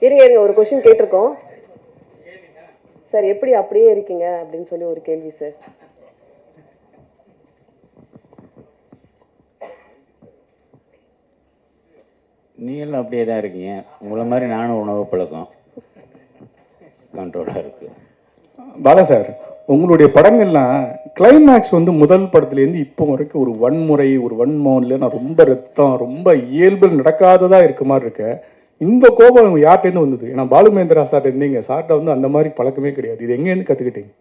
இருங்க இருங்க, ஒரு கொஸ்டின் கேட்டிருக்கோம் சார். எப்படி அப்படியே இருக்கீங்க அப்படின்னு சொல்லி ஒரு கேள்வி சார். நீங்களும் அப்படியே தான் இருக்கீங்க. உங்களை மாதிரி நானும் உணவு பழக்கம் கண்ட்ரோலாக இருக்கு. பாலா சார், உங்களுடைய படங்கள்லாம் கிளைமேக்ஸ் வந்து முதல் படத்துலேருந்து இப்போ வரைக்கும் ஒரு வன்முறை, ஒரு வன்மம்ல நான் ரொம்ப ரத்தம், ரொம்ப இயல்பு நடக்காததா இருக்க மாதிரி இருக்க. இந்த கோபம் யார்கிட்டேருந்து வந்தது? ஏன்னா பாலுமேந்திரா சார் இருந்தீங்க, சார்ட்ட வந்து அந்த மாதிரி பழக்கமே கிடையாது. இது எங்கேருந்து கற்றுக்கிட்டீங்க?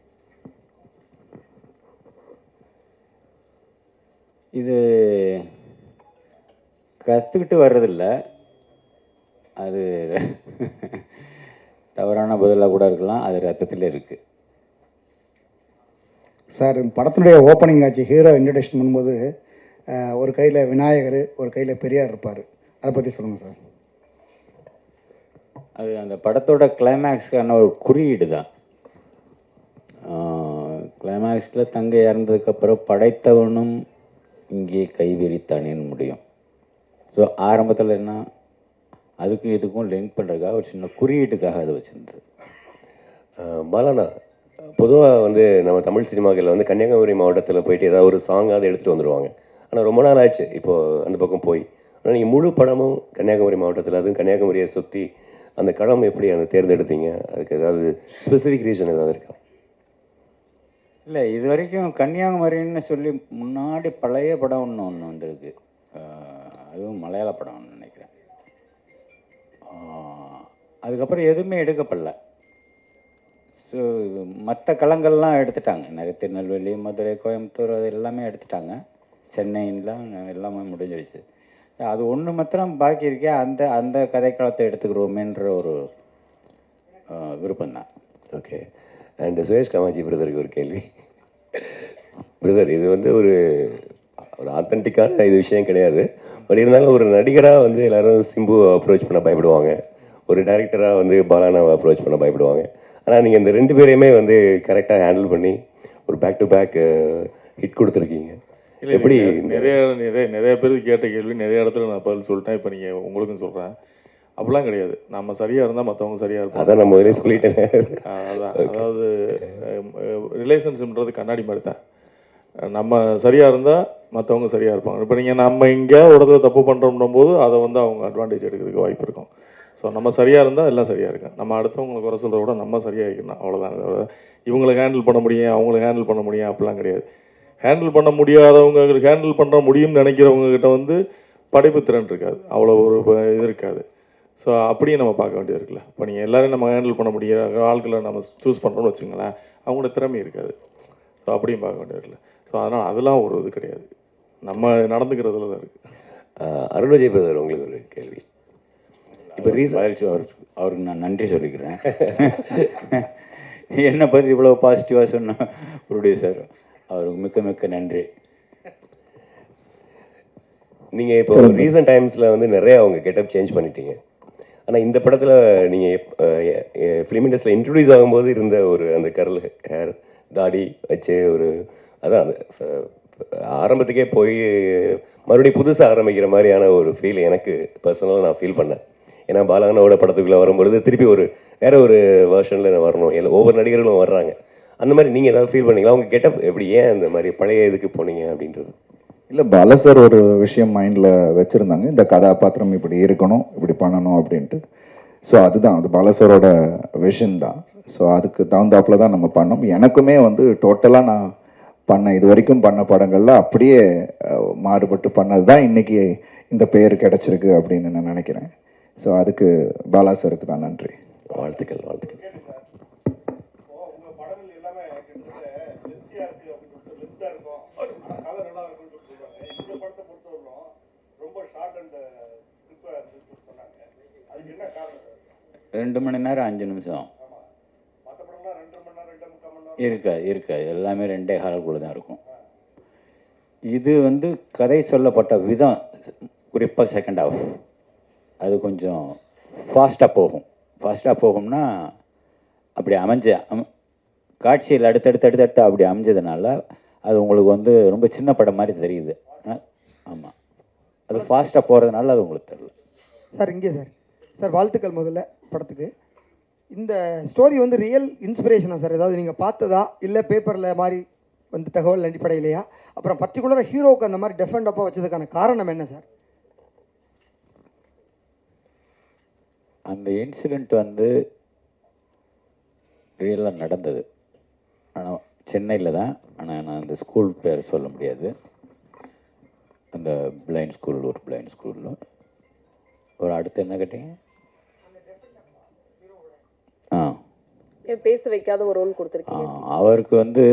இது கற்றுக்கிட்டு வர்றதில்ல, அது தவறான பதிலாக கூட இருக்கலாம். அது ரத்தத்தில் இருக்குது சார். இந்த படத்தினுடைய ஓப்பனிங் ஆச்சு, ஹீரோ இன்ட்ரடக்ஷன் பண்ணும்போது ஒரு கையில் விநாயகர், ஒரு கையில் பெரியார் இருப்பார். அதை பற்றி சொல்லுங்கள் சார். அது அந்த படத்தோட கிளைமேக்ஸ்க்கான ஒரு குறியீடு தான். கிளைமேக்ஸில் தங்கை இறந்ததுக்கப்புறம் படைத்தவனும் இங்கே கைவிரித்தானேன்னு முடியும். ஸோ ஆரம்பத்தில் என்ன, அதுக்கும் இதுக்கும் லிங்க் பண்ணுறதுக்காக ஒரு சின்ன குறியீட்டுக்காக அது வச்சுருந்தது. பாலாண்ணா, பொதுவாக வந்து நம்ம தமிழ் சினிமாக்களில் வந்து கன்னியாகுமரி மாவட்டத்தில் போயிட்டு ஏதாவது ஒரு சாங்காவது எடுத்துகிட்டு வந்துடுவாங்க. ஆனால் ரொம்ப நாள் ஆச்சு இப்போது அந்த பக்கம் போய். ஆனால் நீங்கள் முழு படமும் கன்னியாகுமரி மாவட்டத்தில், அதுவும் கன்னியாகுமரியை சுற்றி அந்த களம் எப்படி அந்த தேர்ந்தெடுத்தீங்க? அதுக்கு ஏதாவது ஸ்பெசிஃபிக் ரீசன் ஏதாவது இருக்கா? இல்லை, இது வரைக்கும் கன்னியாகுமரின்னு சொல்லி முன்னாடி பழைய படம் ஒன்று வந்திருக்கு. அதுவும் மலையாள படம்னு நினைக்கிறேன். அதுக்கப்புறம் எதுவுமே எடுக்கப்படல. ஸோ மற்ற களங்கள்லாம் எடுத்துட்டாங்க. நிறைய திருநெல்வேலி, மதுரை, கோயம்புத்தூர் அது எல்லாமே எடுத்துட்டாங்க. சென்னைலாம் எல்லாமே முடிஞ்சிருச்சு. அது ஒன்று மாத்திரம் பாக்கி இருக்கே, அந்த அந்த கதைக்களத்தை எடுத்துக்கிறோமேன்ற ஒரு விருப்பம்தான். ஓகே. அண்ட் சுரேஷ் காமாட்சி பிரதருக்கு ஒரு கேள்வி. பிரதர், இது வந்து ஒரு ஆத்தென்டிக்கான இது விஷயம் கிடையாது. பட் இருந்தாலும் ஒரு நடிகராக வந்து எல்லோரும் சிம்பு அப்ரோச் பண்ண பயப்படுவாங்க, ஒரு டைரக்டராக வந்து பாலானாவை அப்ரோச் பண்ண பயப்படுவாங்க. ஆனால் நீங்கள் இந்த ரெண்டு பேரையுமே வந்து கரெக்டாக ஹேண்டில் பண்ணி ஒரு பேக் டு பேக் ஹிட் கொடுத்துருக்கீங்க. எப்படி? நிறைய பேருக்கு கேட்ட கேள்வி நிறைய இடத்துல நான் பதில் சொல்லிட்டேன். இப்போ நீங்கள் உங்களுக்கும் சொல்கிறேன், அப்படிலாம் கிடையாது. நம்ம சரியாக இருந்தால் மற்றவங்க சரியாக இருப்பாங்க. அதான் நான் முதலே சொல்லிட்டேன். அதான், அதாவது ரிலேஷன்ஷிப்ன்றது கண்ணாடி மாதிரி தான். நம்ம சரியாக இருந்தால் மற்றவங்க சரியாக இருப்பாங்க. இப்போ நீங்கள் நம்ம இங்கே ஒரு இடத்துல தப்பு பண்ணுறோம் போது அதை வந்து அவங்க அட்வான்டேஜ் எடுக்கிறதுக்கு வாய்ப்பு இருக்கும். ஸோ நம்ம சரியாக இருந்தால் எல்லாம் சரியாக இருக்கும். நம்ம அடுத்தவங்களை குறை சொல்கிறத விட நம்ம சரியாக இருக்கணும், அவ்வளோதான். இவங்களை ஹேண்டில் பண்ண முடியும், அவங்கள ஹேண்டில் பண்ண முடியும் அப்படிலாம் கிடையாது. ஹேண்டில் பண்ண முடியாதவங்க, ஹேண்டில் பண்ண முடியும்னு நினைக்கிறவங்க கிட்ட வந்து படைப்பு திறன் இருக்காது, அவ்வளோ ஒரு இது இருக்காது. ஸோ அப்படியும் நம்ம பார்க்க வேண்டியது இருக்குல்ல. இப்போ நீங்கள் எல்லோரும் நம்ம ஹேண்டில் பண்ண முடியாத ஆட்களை நம்ம சூஸ் பண்ணுறோம்னு வச்சுங்களேன், அவங்களோட திறமை இருக்காது. ஸோ அப்படியும் பார்க்க வேண்டியது இருக்குல்ல. ஸோ அதனால் அதெல்லாம் ஒரு இது கிடையாது, நம்ம நடந்துக்கிறதுல தான் இருக்குது. அருண் பிரதர், உங்களுக்கு ஒரு கேள்வி. இப்போ அவருக்கு நான் நன்றி சொல்லிக்கிறேன். என்னை பற்றி இவ்வளோ பாசிட்டிவாக சொன்ன ப்ரொடியூசர், அவருக்கு மிக்க மிக்க நன்றி. நீங்கள் இப்போ ரீசன்ட் டைம்ஸில் வந்து நிறைய அவங்க கெட்டப் சேஞ்ச் பண்ணிட்டீங்க. ஆனால் இந்த படத்தில் நீங்கள் ஃபிலிம் இண்டஸ்ட்ரியில் இன்ட்ரடியூஸ் ஆகும்போது இருந்த ஒரு அந்த கர்ல் ஹேர், தாடி வச்சு ஒரு அதான் அந்த ஆரம்பத்துக்கே போய் மறுபடியும் புதுசாக ஆரம்பிக்கிற மாதிரியான ஒரு ஃபீல் எனக்கு பர்சனலாக நான் ஃபீல் பண்ணேன். ஏன்னா பாலானோட படத்துக்குள்ளே வரும்பொழுது திருப்பி ஒரு வேற ஒரு வேர்ஷனில் வரணும், ஒவ்வொரு நடிகர்களும் வர்றாங்க. அந்த மாதிரி நீங்கள் ஏதாவது ஃபீல் பண்ணீங்களா? அவங்க கெட்டப் எப்படி, ஏன் அந்த மாதிரி பழைய இதுக்கு போனீங்க அப்படின்றது? இல்லை, பாலா சார் ஒரு விஷயம் மைண்டில் வச்சுருந்தாங்க, இந்த கதாபாத்திரம் இப்படி இருக்கணும், இப்படி பண்ணணும் அப்படின்ட்டு. ஸோ அதுதான், அது பாலா சாரோட விஷன் தான். ஸோ அதுக்கு தகுந்தாப்பில் தான் நம்ம பண்ணோம். எனக்குமே வந்து டோட்டலாக நான் இது வரைக்கும் பண்ண படங்கள்ல அப்படியே மாறுபட்டு பண்ணது தான் இன்னைக்கு இந்த பேர் கிடைச்சிருக்கு அப்படின்னு நான் நினைக்கிறேன். ஸோ அதுக்கு பாலா சாருக்கு தான் நன்றி. வாழ்த்துக்கள், வாழ்த்துக்கள். ரெண்டு மணி நேரம் 5 நிமிஷம் இருக்காது. எல்லாமே 2.25 தான் இருக்கும். இது வந்து கதை சொல்லப்பட்ட விதம், குறிப்பாக செகண்ட் ஹாஃப் அது கொஞ்சம் ஃபாஸ்ட்டாக போகும்னா அப்படி காட்சியில் அடுத்தடுத்து அப்படி அமைஞ்சதுனால அது உங்களுக்கு வந்து ரொம்ப சின்ன படம் மாதிரி தெரியுது. ஆமாம், அது ஃபாஸ்ட்டாக போகிறதுனால அது உங்களுக்கு தெரியல. சார் இங்கே சார் சார் வாழ்த்துக்கள் முதல்ல படத்துக்கு. இந்த ஸ்டோரி வந்து ரியல் இன்ஸ்பிரேஷனா சார்? ஏதாவது நீங்கள் பார்த்ததா இல்லை பேப்பரில் மாதிரி வந்து தகவல் அடிப்படையிலையா? அப்புறம் பர்டிகுலராக ஹீரோவுக்கு அந்த மாதிரி டெஃபெண்டப்பாக வச்சதுக்கான காரணம் என்ன சார்? அந்த இன்சிடெண்ட் வந்து ரியலாக நடந்தது. ஆனால் சென்னையில் தான். ஆனால் நான் அந்த ஸ்கூல் பேர் சொல்ல முடியாது. அந்த பிளைண்ட் ஸ்கூல், ஒரு பிளைண்ட் ஸ்கூலில். ஒரு அடுத்து என்ன கேட்டீங்க? ஏன் பேச வைக்காத ஒரு ரோல் கொடுத்துருக்கீங்க? அவருக்கு வந்து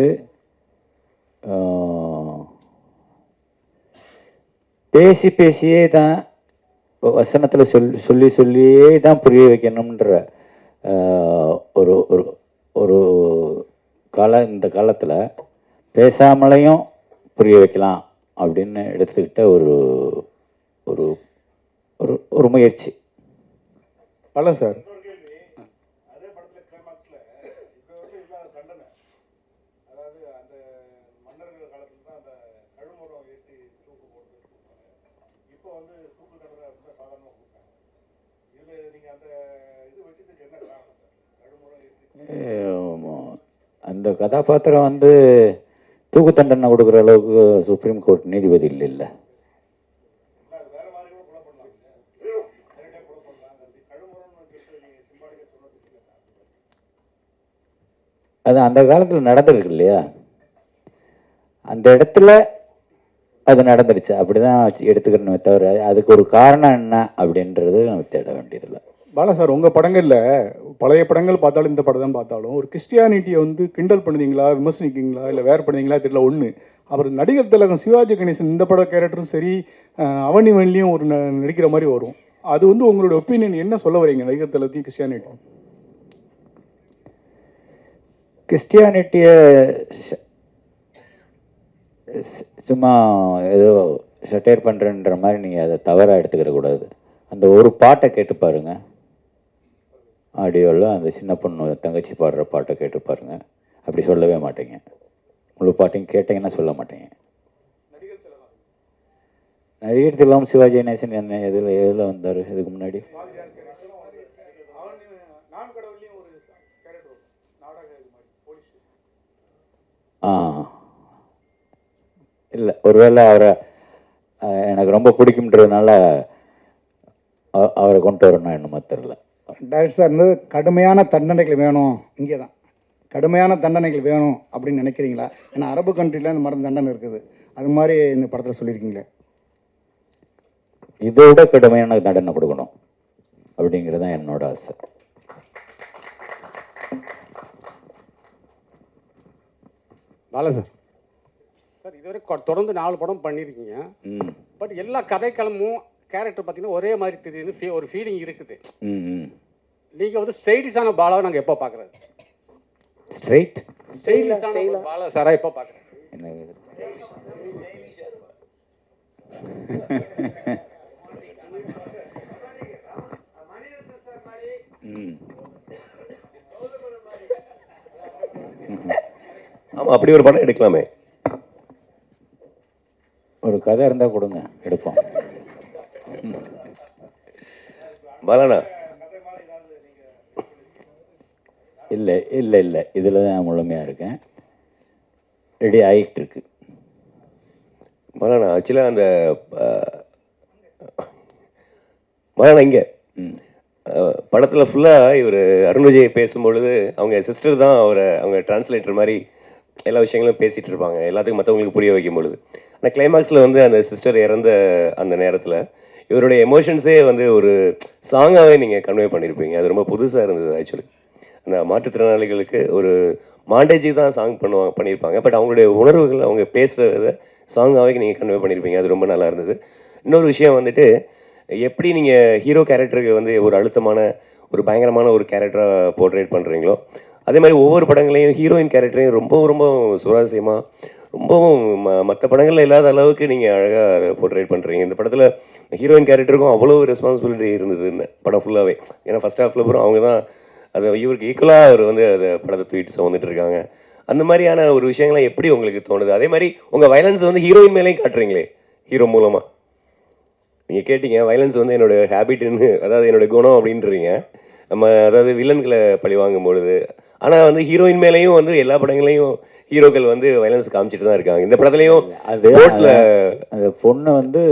பேசி பேசியே தான் வசனத்தில் சொல்லியே தான் புரிய வைக்கணுன்ற ஒரு ஒரு ஒரு இந்த காலத்தில் பேசாமலையும் புரிய வைக்கலாம் அப்படின்னு எடுத்துக்கிட்ட ஒரு ஒரு ஒரு ஒரு முயற்சி. பல சார். அந்த கதாபாத்திரம் வந்து தூக்கு தண்டனை கொடுக்குற அளவுக்கு சுப்ரீம் கோர்ட் நீதிபதி இல்லைல்ல. அது அந்த காலத்தில் நடந்திருக்கு இல்லையா? அந்த இடத்துல அது நடந்துருச்சு, அப்படிதான் எடுத்துக்கணுமே தவிர அதுக்கு ஒரு காரணம் என்ன அப்படின்றது நம்ம தேட வேண்டியதில்லை. பாலா சார், உங்கள் படங்களில் பழைய படங்கள் பார்த்தாலும் இந்த படம் தான் பார்த்தாலும் ஒரு கிறிஸ்டியானிட்டியை வந்து கிண்டல் பண்ணுவீங்களா, விமர்சனிக்கீங்களா, இல்லை வேறு பண்ணுவீங்களா தெரியல ஒன்று. அப்புறம் நடிகர் திலகம் சிவாஜி கணேசன் இந்த பட கேரக்டரும் சரி, அவனி வன்லியும் ஒரு நடிக்கிற மாதிரி வரும். அது வந்து உங்களோட ஒப்பீனியன் என்ன சொல்ல வரீங்க நடிகர் திலகத்தையும் கிறிஸ்டியானிட்டி? கிறிஸ்டியானிட்டியை சும்மா ஏதோ சட்டையர் பண்ணுறன்ற மாதிரி நீங்கள் அதை தவறாக எடுத்துக்கிற கூடாது. அந்த ஒரு பாட்டை கேட்டு பாருங்க, ஆடியோவில் அந்த சின்ன பொண்ணு தங்கச்சி பாடுற பாட்டை கேட்டு பாருங்க. அப்படி சொல்லவே மாட்டீங்க. முழு பாட்டையும் கேட்டிங்கன்னா சொல்ல மாட்டீங்க. நடிகர் திலகம் சிவாஜி கணேசன் என்ன எதில் வந்தார் இதுக்கு முன்னாடி? இல்லை, ஒருவேளை அவரை எனக்கு ரொம்ப பிடிக்கும்ன்றதுனால அவரை கொண்டு வரணும் என்னமோ தெரில. டைரக்டர் சார் வந்து கடுமையான தண்டனைகள் வேணும், இங்கே தான் கடுமையான தண்டனைகள் வேணும் அப்படின்னு நினைக்கிறீங்களா? ஏன்னா அரபு கண்ட்ரியில் இந்த மாதிரி தண்டனை இருக்குது, அது மாதிரி இந்த படத்தில் சொல்லியிருக்கீங்களே. இதோட கடுமையான தண்டனை கொடுக்கணும் அப்படிங்கிறது தான் என்னோட ஆசை. பாலா சார், இதுவரை தொடர்ந்து 4 படம் பண்ணியிருக்கீங்க. பட் எல்லா கதைக்களமும் கேரக்டர் பார்த்தீங்கன்னா ஒரே மாதிரி தெரியுதுன்னு ஒரு ஃபீலிங் இருக்குது. நீங்கள் வந்து ஸ்ட்ரெயிட்டிஸான பாலாவை நாங்கள் எப்போ பார்க்குறது? ஸ்ட்ரெயிட்டிஸான பாலா சாரா எப்போ பார்க்குறது? ஆமாம், அப்படி ஒரு படம் எடுக்கலாமே. ஒரு கதை இருந்தால் கொடுங்க, எடுப்போம். பாலாண்ணா, இல்லை இல்லை இல்லை, இதில் தான் முழுமையாக இருக்கேன். ரெடி ஆகிட்டு இருக்கு. பாலாண்ணா ஆக்சுவலாக அந்த பாலாண்ணா இங்கே படத்தில் ஃபுல்லாக இவர் அருண் விஜய் பேசும்பொழுது அவங்க சிஸ்டர் தான் அவங்க டிரான்ஸ்லேட்டர் மாதிரி எல்லா விஷயங்களும் பேசிகிட்டு இருப்பாங்க, எல்லாத்துக்கும் மற்றவங்களுக்கு புரிய வைக்கும் பொழுது. ஆனால் கிளைமேக்ஸில் வந்து அந்த சிஸ்டர் இறந்த அந்த நேரத்தில் இவருடைய எமோஷன்ஸே வந்து ஒரு சாங்காகவே நீங்கள் கன்வே பண்ணியிருப்பீங்க. அது ரொம்ப புதுசாக இருந்தது. ஆக்சுவலி அந்த மாற்றுத்திறனாளிகளுக்கு ஒரு மாண்டேஜி தான் சாங் பண்ணியிருப்பாங்க. பட் அவங்களுடைய உணர்வுகள், அவங்க பேசுகிறத சாங்காகவே நீங்கள் கன்வே பண்ணியிருப்பீங்க. அது ரொம்ப நல்லா இருந்தது. இன்னொரு விஷயம் வந்துட்டு, எப்படி நீங்கள் ஹீரோ கேரக்டருக்கு வந்து ஒரு அழுத்தமான ஒரு பயங்கரமான ஒரு கேரக்டராக போர்ட்ரேட் பண்ணுறீங்களோ, அதே மாதிரி ஒவ்வொரு படங்களையும் ஹீரோயின் கேரக்டரையும் ரொம்ப ரொம்ப சுவாரஸ்யமாக, ரொம்பவும் மற்ற படங்களில் இல்லாத அளவுக்கு நீங்கள் அழகாக போர்ட்ரேட் பண்ணுறீங்க. இந்த படத்தில் ஹீரோயின் கேரக்டருக்கும் அவ்வளோ ரெஸ்பான்சிபிலிட்டி இருந்ததுன்னு படம் ஃபுல்லாகவே. ஏன்னா ஃபஸ்ட் ஹாஃபில் அப்புறம் அவங்க தான் அதை இவருக்கு ஈக்குவலாக அவர் வந்து அதை படத்தை தூக்கிட்டு சுமந்துட்டு இருக்காங்க. அந்த மாதிரியான ஒரு விஷயங்கள்லாம் எப்படி உங்களுக்கு தோணுது? அதே மாதிரி உங்கள் வயலன்ஸ் வந்து ஹீரோயின் மேலேயும் காட்டுறீங்களே, ஹீரோ மூலமாக. நீங்கள் கேட்டீங்க வயலன்ஸ் வந்து என்னோட ஹேபிட்னு, அதாவது என்னோட குணம் அப்படின்றீங்க. நம்ம அதாவது வில்லன்களை பழி வாங்கும் பொழுது, ஆனால் வந்து ஹீரோயின் மேலேயும் வந்து எல்லா படங்களையும் ஹீரோக்கள் வந்து வயலன்ஸ் காமிச்சிட்டு தான் இருக்காங்க. இந்த படத்துலையும் அது கோர்ட்டில் அந்த பொண்ணு வந்து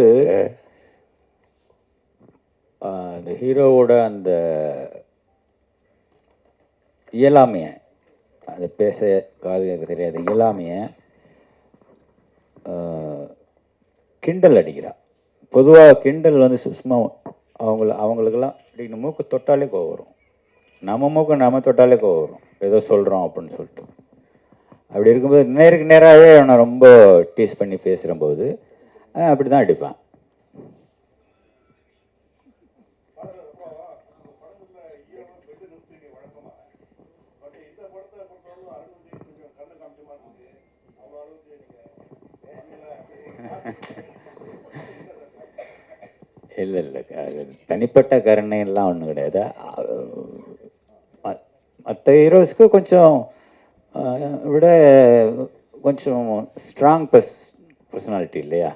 அந்த ஹீரோவோட அந்த இயலாமையை, அதை பேச காது எனக்கு தெரியாது, இயலாமையை கிண்டல் அடிக்கிறா. பொதுவாக கிண்டல் வந்து சும்மா அவங்களுக்கெல்லாம் அப்படின்னு மூக்கு தொட்டாலே கோவம் வரும். நம்ம மூக்கு நம்ம தொட்டாலே கோவம் வரும், ஏதோ சொல்கிறோம் அப்படின்னு சொல்லிட்டு. அப்படி இருக்கும்போது நேருக்கு நேராகவே அவனை ரொம்ப டீஸ் பண்ணி பேசுகிறபோது அப்படி தான் அடிப்பான். இல்லை இல்லை, அது தனிப்பட்ட கருணையெல்லாம் ஒன்றும் கிடையாது. மற்ற ஹீரோஸ்க்கு கொஞ்சம் விட கொஞ்சம் ஸ்ட்ராங் பர்சனாலிட்டி இல்லையா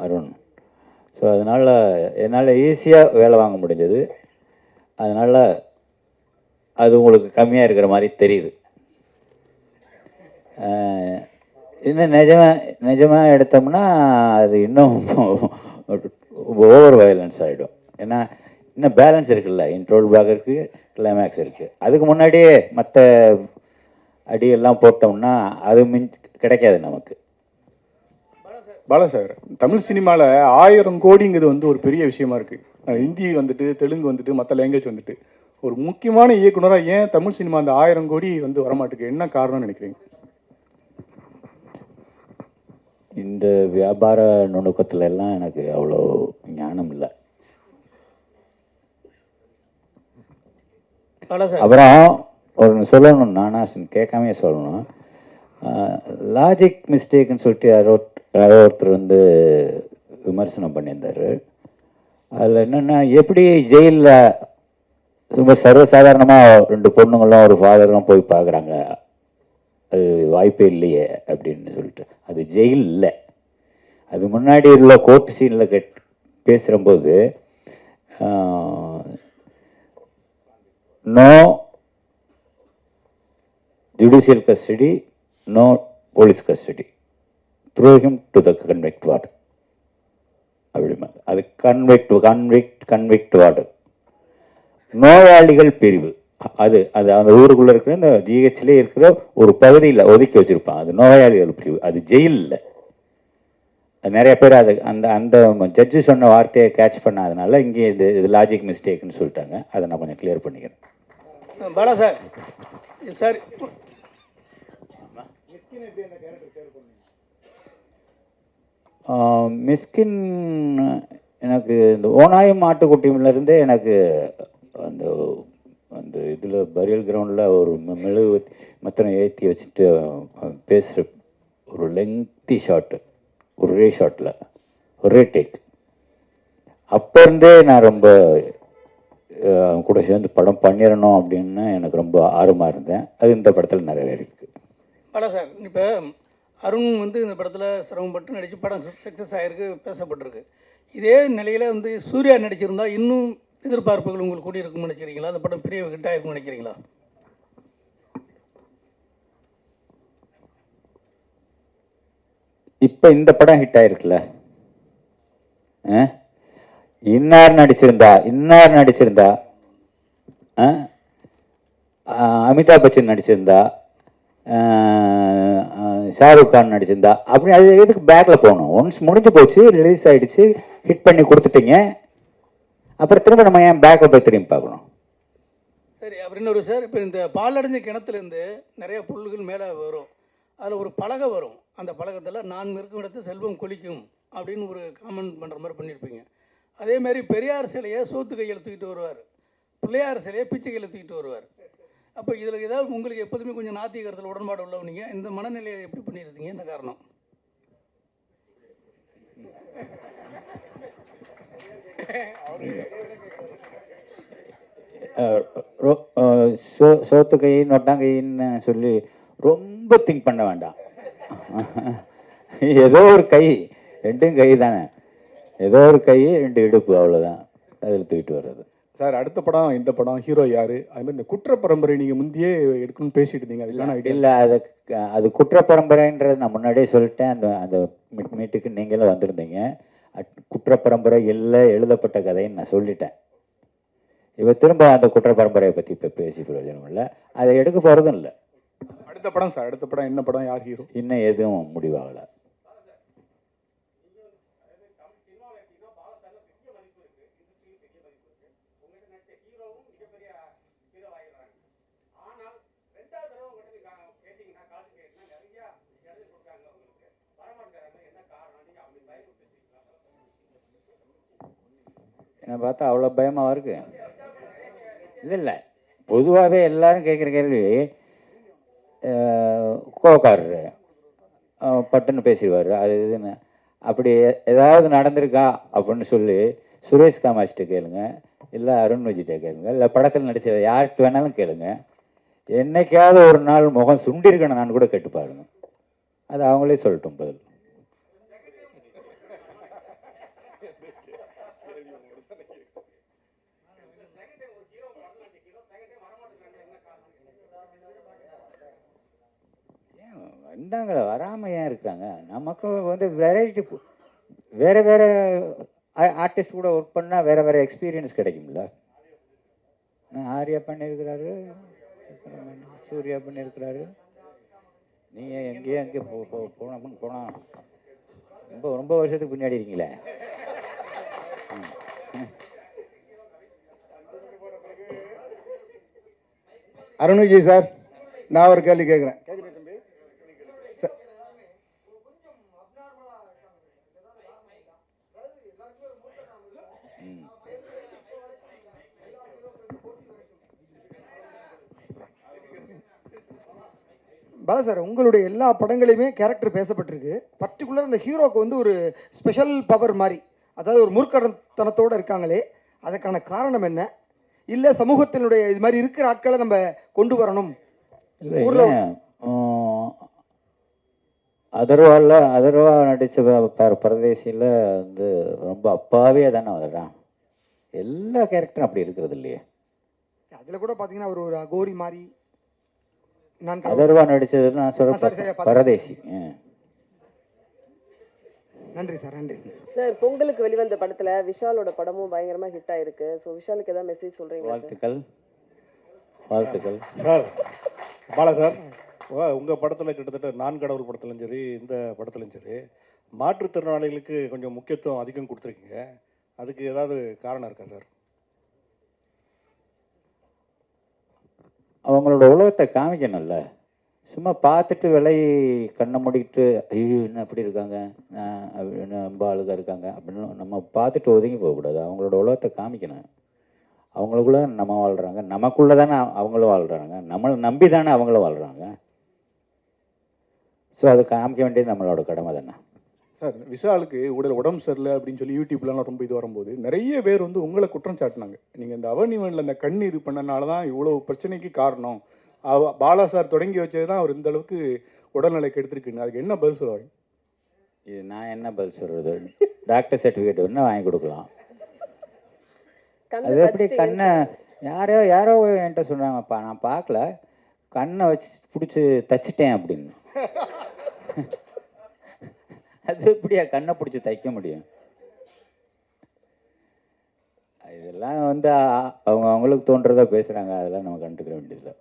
அருண். ஸோ அதனால் என்னால் ஈஸியாக வேலை வாங்க முடிஞ்சது. அதனால் அது உங்களுக்கு கம்மியாக இருக்கிற மாதிரி தெரியுது. இன்னும் நிஜமாக எடுத்தோம்னா அது இன்னும் ஓவர் வயலன்ஸ் ஆகிடும். ஏன்னா இன்னும் பேலன்ஸ் இருக்குல்ல, இன்ட்ரோல் பிளாக் இருக்குது, கிளைமேக்ஸ் இருக்குது. அதுக்கு முன்னாடியே மற்ற அடியெல்லாம் போட்டோம்னா அது கிடைக்காது நமக்கு. பாலா சார், தமிழ் சினிமாவில் 1000 கோடிங்கிறது வந்து ஒரு பெரிய விஷயமா இருக்குது. ஹிந்தி வந்துட்டு, தெலுங்கு வந்துட்டு, மற்ற லாங்குவேஜ் வந்துட்டு, ஒரு முக்கியமான இயக்குனராக ஏன் தமிழ் சினிமா அந்த 1000 கோடி வந்து வரமாட்டுக்கு என்ன காரணம்னு நினைக்கிறீங்க? இந்த வியாபார நுணுக்கத்துல எல்லாம் எனக்கு அவ்வளோ ஞானம் இல்லை. அப்புறம் ஒரு சொல்லணும், நானாசன் கேட்காமே சொல்லணும். லாஜிக் மிஸ்டேக்குன்னு சொல்லிட்டு யாரோ ஒருத்தர் வந்து விமர்சனம் பண்ணியிருந்தார். அதில் என்னென்னா, எப்படி ஜெயிலில் ரொம்ப சர்வசாதாரணமாக 2 பொண்ணுங்களும் ஒரு ஃபாதரும் போய் பார்க்குறாங்க, அது வாய்ப்பே இல்லையே அப்படின்னு சொல்லிட்டு. அது ஜெயில் இல்லை, அது முன்னாடி உள்ள கோர்ட் சீனில் பேசுகிறம்போது no judicial custody, no police custody, throw him to the convict ward அப்படிமா. அது கன்விக்ட் வார்டு. நோயாளிகள் பிரிவு, அது அந்த ஊருக்குள்ளே இருக்கிற இந்த ஜிஹெச்லேயே இருக்கிற ஒரு பகுதியில் ஒதுக்கி வச்சுருப்பான். அது நோயாளிகள் பிரிவு, அது ஜெயில் இல்லை. நிறைய பேர் அது அந்த ஜட்ஜு சொன்ன வார்த்தையை கேட்ச் பண்ணாதனால இங்கே இது லாஜிக் மிஸ்டேக்னு சொல்லிட்டாங்க. அதை நான் கொஞ்சம் கிளியர் பண்ணிக்கிறேன். பாலா சார், சார் மிஸ்கின் எனக்கு இந்த ஓனாயும் மாட்டுக்குட்டியிலேருந்தே எனக்கு அந்த அந்த இதில் பரியல் கிரவுண்டில் ஒரு மெழுகு மத்தனை ஏற்றி வச்சுட்டு பேசுகிற ஒரு லெங்க்தி ஷாட்டு, ஒரே ஷாட்டில் ஒரே டேக். அப்போ இருந்தே நான் ரொம்ப அவங்க கூட சேர்ந்து படம் பண்ணிடணும் அப்படின்னு எனக்கு ரொம்ப ஆர்வமாக இருந்தேன். அது இந்த படத்தில் நிறைவேறிருக்கு. பாலா சார், இப்போ அருண் வந்து இந்த படத்தில் சிரமப்பட்டு நடித்து படம் சக்ஸஸ் ஆகிருக்கு, பேசப்பட்டிருக்கு. இதே நிலையில் வந்து சூர்யா நடிச்சிருந்தா இன்னும் எதிர்பார்ப்புகள் உங்களுக்கு கூடி இருக்கும்னு நினைக்கிறீங்களா? அந்த படம் பெரிய ஹிட் ஆகிருக்கும்னு நினைக்கிறீங்களா? இப்போ இந்த படம் ஹிட் ஆயிருக்குல்ல, இன்னார் நடிச்சிருந்தா அமிதாப் பச்சன் நடிச்சிருந்தா, ஷாருக் கான் நடிச்சிருந்தா, அப்படி அது எதுக்கு பேக்கில் போகணும்? ஒன்ஸ் முடிஞ்சு போச்சு, ரிலீஸ் ஆகிடுச்சு, ஹிட் பண்ணி கொடுத்துட்டீங்க, அப்புறம் திரும்ப நம்ம ஏன் பேக்கில் போய் திரும்பி பார்க்கணும்? சரி, அப்படின்னு ஒரு சார், இப்போ இந்த பாலடைஞ்ச கிணத்துலேருந்து நிறைய புல்லுகள் மேலே வரும், அதில் ஒரு பலகை வரும். அந்த பலகத்தில் நான் இருக்கும் இடத்து செல்வம் கொலிக்கும் அப்படின்னு ஒரு காமெண்ட் பண்ணுற மாதிரி பண்ணியிருப்பீங்க. அதேமாதிரி பெரியார் சிலையை சோத்து கையில் தூக்கிட்டு வருவார், பிள்ளையார் சிலையை பிச்சை கையில் தூக்கிட்டு வருவார். அப்போ இதில் ஏதாவது உங்களுக்கு எப்போதுமே கொஞ்சம் நாத்திகரத்தில் உடன்பாடு உள்ளவங்க, இந்த மனநிலையை எப்படி பண்ணியிருந்தீங்க? என்ன காரணம்? சோத்து கை நொட்டாங்கைன்னு சொல்லி ரொம்ப திங்க் பண்ண வேண்டாம். ஏதோ ஒரு கை, 2 கை தானே. ஏதோ ஒரு கை 2 இடுப்பு அவ்வளோதான், அதில் தூக்கிட்டு வர்றது. சார் அடுத்த படம் இந்த படம் ஹீரோ யாரு, அது மாதிரி இந்த குற்ற பரம்பரை நீங்க முந்தையே எடுக்கணும்னு பேசிட்டு இருந்தீங்க, அதுக்கான ஐடியா இல்லை, அது குற்ற பரம்பரைன்றது நான் முன்னாடியே சொல்லிட்டேன். அந்த மீட்டுக்கு நீங்களும் வந்திருந்தீங்க. குற்ற பரம்பரை இல்லை, எழுதப்பட்ட கதைன்னு நான் சொல்லிட்டேன். இப்போ திரும்ப அந்த குற்ற பரம்பரையை பற்றி இப்போ பேசி பிரயோஜனம் இல்லை, அதை எடுக்க போகிறதும் இல்லை. அடுத்த படம் சார், அடுத்த படம் என்ன படம், யார் ஹீரோ? இன்னும் எதுவும் முடிவாகலை. என்ன பார்த்தா அவ்வளோ பயமாக இருக்கு. இல்லை, பொதுவாகவே எல்லாரும் கேட்குற கேள்வி, கோக்காரரு பட்டுன்னு பேசிடுவார், அது இதுன்னு. அப்படி ஏதாவது நடந்திருக்கா அப்படின்னு சொல்லி சுரேஷ் காமாட்சிட்ட கேளுங்க, இல்லை அருண் விஜய்கிட்ட கேளுங்க, இல்லை படத்தில் நடிச்ச யார்கிட்ட வேணாலும் கேளுங்க. என்னைக்காவது ஒரு நாள் முகம் சுண்டிருக்கணும் நான் கூட கேட்டு பாருங்க, அது அவங்களே சொல்லட்டும் பதில். வந்தாங்களே, வராமல் ஏன் இருக்காங்க? நமக்கு வந்து வெரைட்டி, வேறு வேறு ஆர்டிஸ்ட் கூட ஒர்க் பண்ணால் வேறு வேறு எக்ஸ்பீரியன்ஸ் கிடைக்கும்ல. ஆர்யா பண்ணியிருக்கிறாரு, சூர்யா பண்ணியிருக்கிறாரு. நீங்கள் எங்கேயோ எங்கே போனால் ரொம்ப ரொம்ப வருஷத்துக்கு பின்னாடி இருக்கீங்களே. அருண் விஜய் சார், நான் ஒரு கேள்வி கேட்குறேன். பாலா சார், உங்களுடைய எல்லா படங்களையுமே கேரக்டர் பேசப்பட்டிருக்கு. பர்டிகுலர் அந்த ஹீரோக்கு வந்து ஒரு ஸ்பெஷல் பவர் மாதிரி, அதாவது ஒரு மூர்க்கத்தனத்தோடு இருக்காங்களே, அதற்கான காரணம் என்ன? இல்லை சமூகத்தினுடைய இது மாதிரி இருக்கிற ஆட்களை நம்ம கொண்டு வரணும்? இல்லை, அதர்வா நடித்த பரதேசியில் வந்து ரொம்ப அப்பாவே தானே வர்றான். எல்லா கேரக்டரும் அப்படி இருக்கிறது இல்லையே. அதில் கூட பார்த்தீங்கன்னா அவர் ஒரு அகோரி மாதிரி. அதர்வா நடிச்சது நான் சொல்றேன் பரதேசி. நன்றி சார், நன்றி சார். பொங்கலுக்கு வெளிவந்த படத்துல விஷாலோட படமும் பயங்கரமா ஹிட் ஆயிருக்கு. ஸோ விஷாலுக்கு ஏதாவது மெசேஜ் சொல்றீங்களா? வாழ்த்துக்கள் சார். பாலா சார், உங்கள் படத்தில் கிட்டத்தட்ட நான் கடவுள் படத்துலையும் சரி, இந்த படத்துலையும் சரி, மாற்றுத்திறனாளிகளுக்கு கொஞ்சம் முக்கியத்துவம் அதிகம் கொடுத்துருக்கீங்க. அதுக்கு ஏதாவது காரணம் இருக்கா சார்? அவங்களோட உலகத்தை காமிக்கணும்ல. சும்மா பார்த்துட்டு கண்ணை மூடிக்கிட்டு ஐயோ என்ன அப்படி இருக்காங்க, என்ன ரொம்ப அழுகாக இருக்காங்க அப்படின்னு நம்ம பார்த்துட்டு ஒதுங்கி போகக்கூடாது. அவங்களோட உலகத்தை காமிக்கணும். அவங்களுக்குள்ள நம்ம வாழ்கிறாங்க, நமக்குள்ளே தானே அவங்களும் வாழ்கிறாங்க, நம்மளை நம்பி தானே அவங்களும் வாழ்கிறாங்க. ஸோ அது காமிக்க வேண்டியது நம்மளோட கடமை தானே. சார், விஷாலுக்கு உடம்பு சரியில்லை அப்படின்னு சொல்லி யூடியூப்லாம் ரொம்ப இது வரும்போது நிறைய பேர் வந்து உங்களை குற்றம் சாட்டினாங்க. நீங்கள் இந்த அவனிவனில் அந்த கண் இது பண்ணனால தான் இவ்வளோ பிரச்சனைக்கு காரணம். பாலா சார் தொடங்கி வச்சது தான் அவர் இந்த அளவுக்கு உடல்நிலை கெடுத்துருக்குன்னு. அதுக்கு என்ன பதில் சொல்லுவாங்க? இது நான் என்ன பதில் சொல்கிறது? டாக்டர் சர்டிஃபிகேட் வேணா வாங்கி கொடுக்கலாம். அது எப்படி கண்ணை யாரோ என்கிட்ட சொன்னாங்கப்பா, நான் பார்க்கல, கண்ணை வச்சு பிடிச்சி தச்சிட்டேன் அப்படின்னு. அது எப்படியா கண்ணை பிடிச்சி தைக்க முடியும்? இதெல்லாம் வந்து அவங்களுக்கு தோன்றதா பேசுகிறாங்க, அதெல்லாம் நம்ம கண்டுக்கிற வேண்டியதில்லை.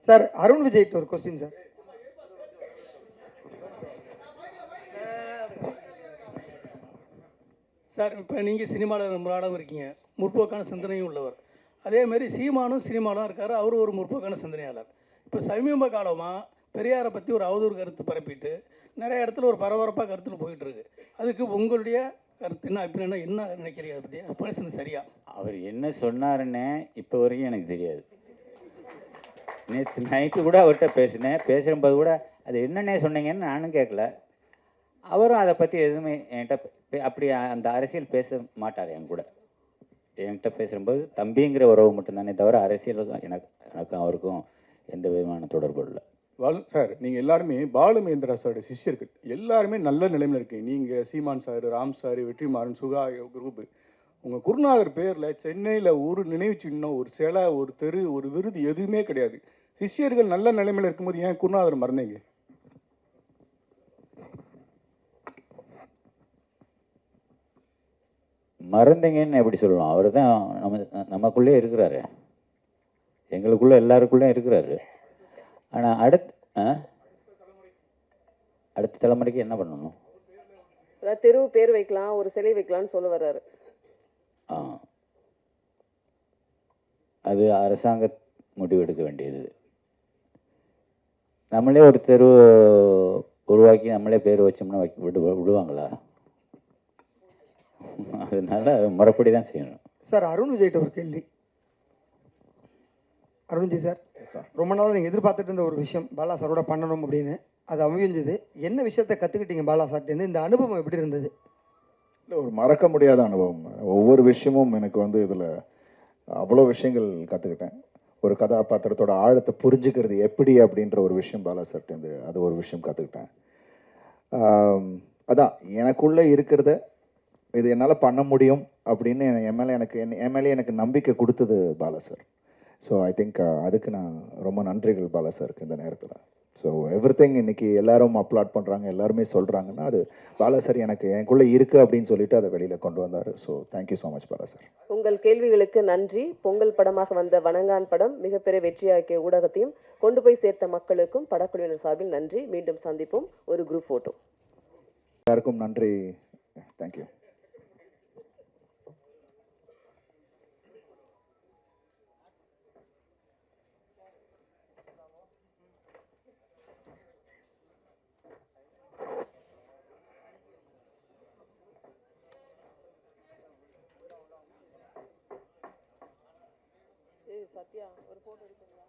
சார், அருண் விஜய்க்கு ஒரு கொஸ்டின் சார். சார், இப்போ நீங்கள் சினிமாவில் ரொம்ப நாளாகவும் இருக்கீங்க, முற்போக்கான சிந்தனையும் உள்ளவர். அதேமாரி சீமானும் சினிமாலாம் இருக்கார், அவரும் ஒரு முற்போக்கான சிந்தனையாளர். இப்போ சமீப காலமாக பெரியாரை பற்றி ஒரு அவதூறு கருத்து பரப்பிட்டு நிறைய இடத்துல ஒரு பரபரப்பாக கருத்தில் போயிட்டுருக்கு. அதுக்கு உங்களுடைய கருத்து என்ன, அப்படின்னா என்ன நினைக்கிறீங்க? அதை பற்றி பேசுனது சரியா? அவர் என்ன சொன்னாருன்னு இப்போ வரைக்கும் எனக்கு தெரியாது. நேற்று நைட்டு கூட அவர்கிட்ட பேசுகிறம்போது கூட அது என்னென்ன சொன்னீங்கன்னு நானும் கேட்கல. அவரும் அதை பற்றி எதுவுமே என்கிட்ட அப்படி அந்த அரசியல் பேச மாட்டார். என் கூட என்கிட்ட பேசும்போது தம்பிங்கிற உறவு மட்டும்தானே தவிர அரசியல் எனக்கும் அவருக்கும் எந்த விதமான தொடர்பு இல்லை. சார் நீங்கள் எல்லாருமே பாலுமகேந்திரா சாரோட சிஷ்யர்கள் எல்லாருமே நல்ல நிலைமையில் இருக்கீங்க. நீங்கள் சீமான் சார், ராம் சார், வெற்றிமாறன், சுகா குரூப்பு. உங்கள் குருநாதர் பேரில் சென்னையில் ஒரு நினைவு சின்னம், ஒரு சிலை, ஒரு தெரு, ஒரு விருது எதுவுமே கிடையாது. சிஷ்யர்கள் நல்ல நிலைமையில் இருக்கும்போது ஏன் குருநாதர் மறந்தீங்க? மறந்தீங்கன்னு எப்படி சொல்லலாம்? அவர் தான் நமக்குள்ளே இருக்கிறாரு, எங்களுக்குள்ளே எல்லாருக்குள்ளே இருக்கிறாரு. ஆனால் அடுத்த தலைமுறைக்கு என்ன பண்ணணும்? அதாவது தெருவு பேர் வைக்கலாம், ஒரு சிலை வைக்கலாம்னு சொல்ல வர்றாரு. அது அரசாங்க முடிவு எடுக்க வேண்டியது. நம்மளே ஒரு தெரு உருவாக்கி நம்மளே பேர் வச்சோம்னா விடுவாங்களா? அதனால முறைப்படி தான் செய்யணும். சார் அருண் விஜய்கிட்ட ஒரு கேள்வி. அருண் விஜய் சார், ரொம்ப நாள் நீங்கள் எதிர்பார்த்துட்டு இருந்த ஒரு விஷயம் பாலா சாரோட பண்ணணும் அப்படின்னு, அது அமைஞ்சது. என்ன விஷயத்த கற்றுக்கிட்டீங்க பாலா சார்ட்டேருந்து? இந்த அனுபவம் எப்படி இருந்தது? இல்லை, ஒரு மறக்க முடியாத அனுபவம். ஒவ்வொரு விஷயமும் எனக்கு வந்து இதில் அவ்வளோ விஷயங்கள் கற்றுக்கிட்டேன். ஒரு கதாபாத்திரத்தோட ஆழத்தை புரிஞ்சுக்கிறது எப்படி அப்படின்ற ஒரு விஷயம் பாலா சார்ட்டேருந்து அது ஒரு விஷயம் கற்றுக்கிட்டேன். அதான் எனக்குள்ளே இருக்கிறத இது என்னால் பண்ண முடியும் அப்படின்னு என் மேலே எனக்கு நம்பிக்கை கொடுத்தது Bala sir. So I think அதுக்கு நான் ரொம்ப நன்றிகள் பாலா சாருக்கு இந்த நேரத்தில். ஸோ எவ்ரிதிங் இன்னைக்கு எல்லாரும் அப்லாட் பண்ணுறாங்க, எல்லாருமே சொல்கிறாங்கன்னா அது பாலா சார் எனக்குள்ளே இருக்குது அப்படின்னு சொல்லிட்டு அதை வெளியில் கொண்டு வந்தார். So thank you so much Bala sir. உங்கள் கேள்விகளுக்கு நன்றி. பொங்கல் படமாக வந்த வணங்கான் படம் மிகப்பெரிய வெற்றியாக்கிய ஊடகத்தையும் கொண்டு போய் சேர்த்த மக்களுக்கும் படக்குழுவினர் சார்பில் நன்றி. மீண்டும் சந்திப்போம். ஒரு குரூப் போட்டோ. எல்லாருக்கும் நன்றி. தேங்க்யூ. சத்யா ஒரு போட்டோ எடுத்துங்களா?